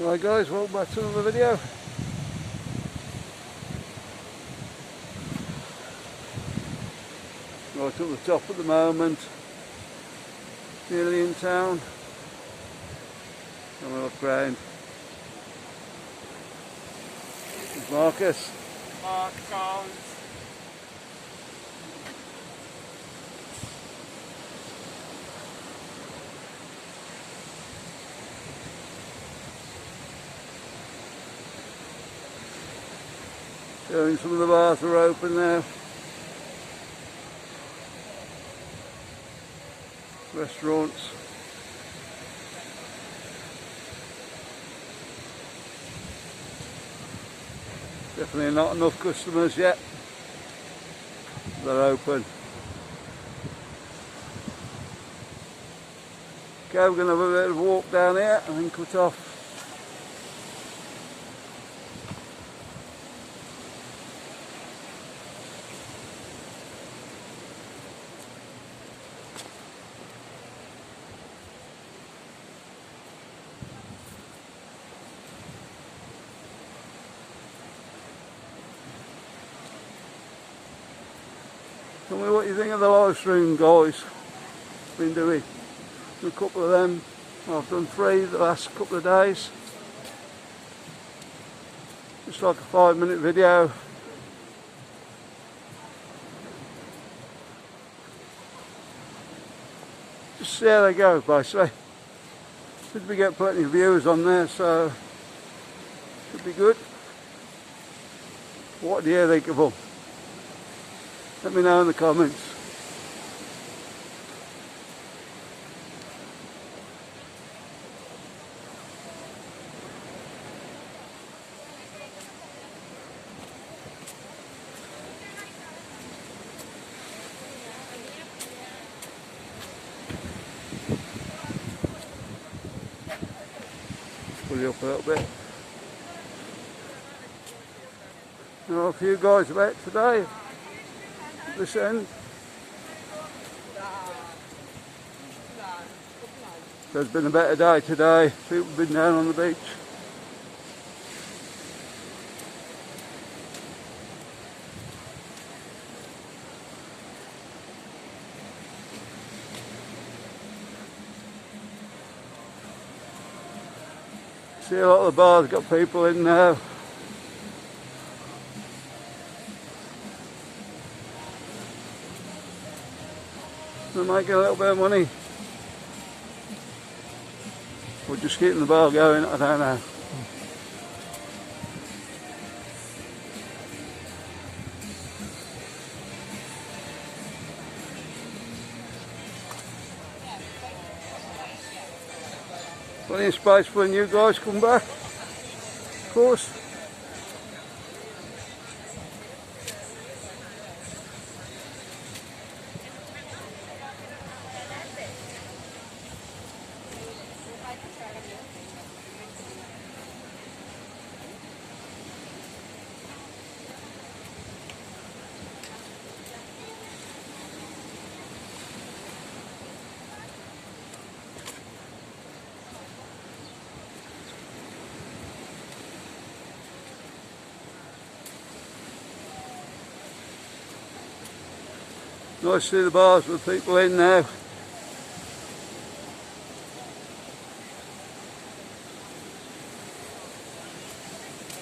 Hi guys, welcome back to another video. Right up the top at the moment, nearly in town. I'm going to look round. There's Marcus. Showing some of the bars are open now. Restaurants. Definitely not enough customers yet. They're open. Okay, we're going to have a bit of a walk down here and then cut off. Tell me what you think of the live stream, guys. Been doing a couple of them. I've done 3 the last couple of days. Just like a 5-minute video. Just see how they go, basically. Should we get plenty of viewers on there, so should be good. What do you think of them? Let me know in the comments. Pull you up a little bit. There are a few guys about today. This end. There's been a better day today. People have been down on the beach. See a lot of the bars got people in now. They're making a little bit of money. Or just keeping the bar going, I don't know. Plenty of space for when you guys come back, of course. Nice to see the bars with people in now.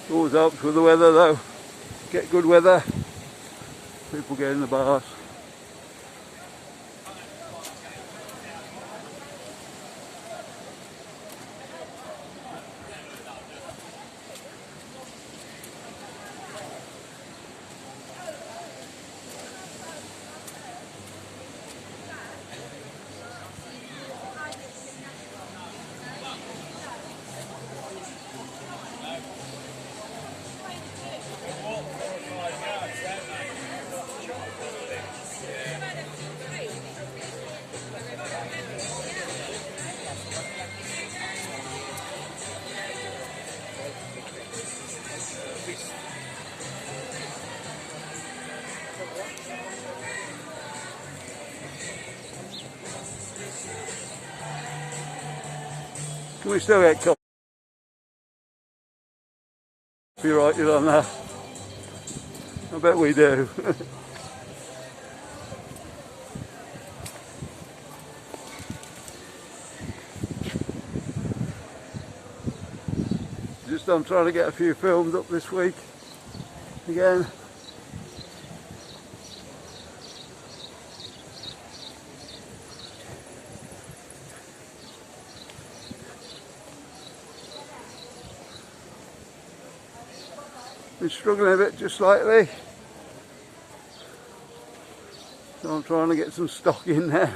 Always helps with the weather though. Get good weather, people get in the bars. Can we still get coffee? Copyrighted on that. I bet we do. I'm trying to get a few filmed up this week again. Been struggling a bit just slightly, so I'm trying to get some stock in there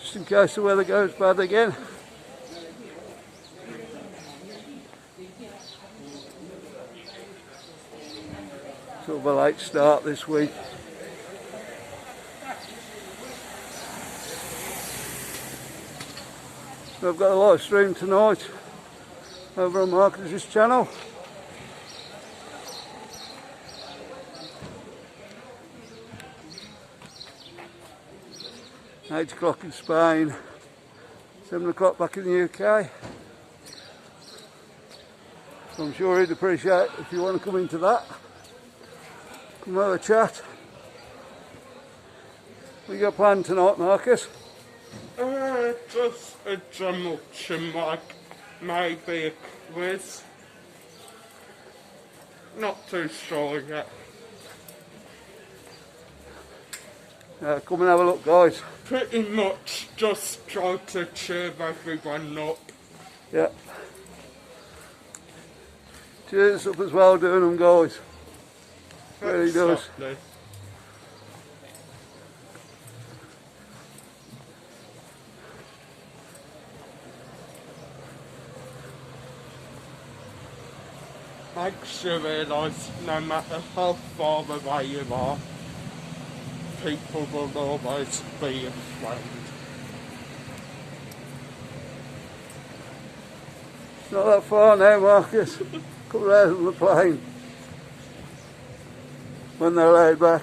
just in case the weather goes bad again. Sort of a late start this week. So I've got a live stream tonight over on Marcus's channel. Eight o'clock in Spain, 7 o'clock back in the UK. So I'm sure he'd appreciate if you want to come into that. Come have a chat. What you got planned tonight, Marcus? Just a general chinwag, maybe a quiz. Not too sure yet. Come and have a look, guys. Pretty much just try to cheer everyone up. Yeah. Cheers up as well doing them, guys. Really does. Exactly. Makes you realise no matter how far away you are, people will always be a friend. It's not that far now, Marcus. Couple of hours on the plane. When they're laid back,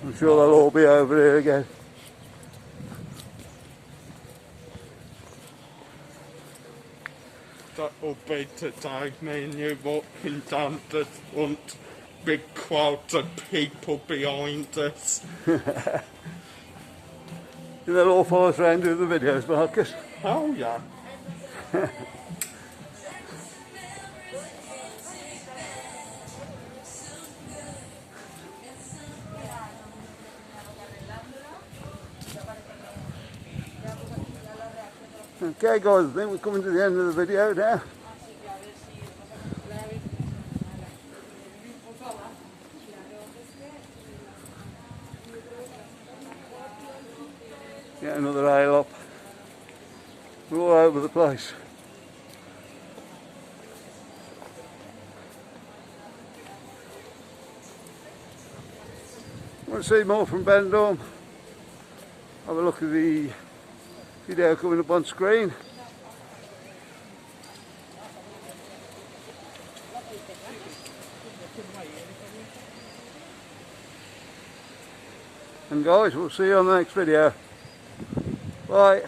I'm sure they'll all be over here again. That will be today, me and you walking down the front, big crowds of people behind us. They'll all follow us around doing the videos, Marcus. Oh yeah. Okay guys, I think we're coming to the end of the video now. Get another rail up. We're all over the place. Want to see more from Benidorm? Have a look at the video coming up on screen. And guys, we'll see you on the next video. Bye.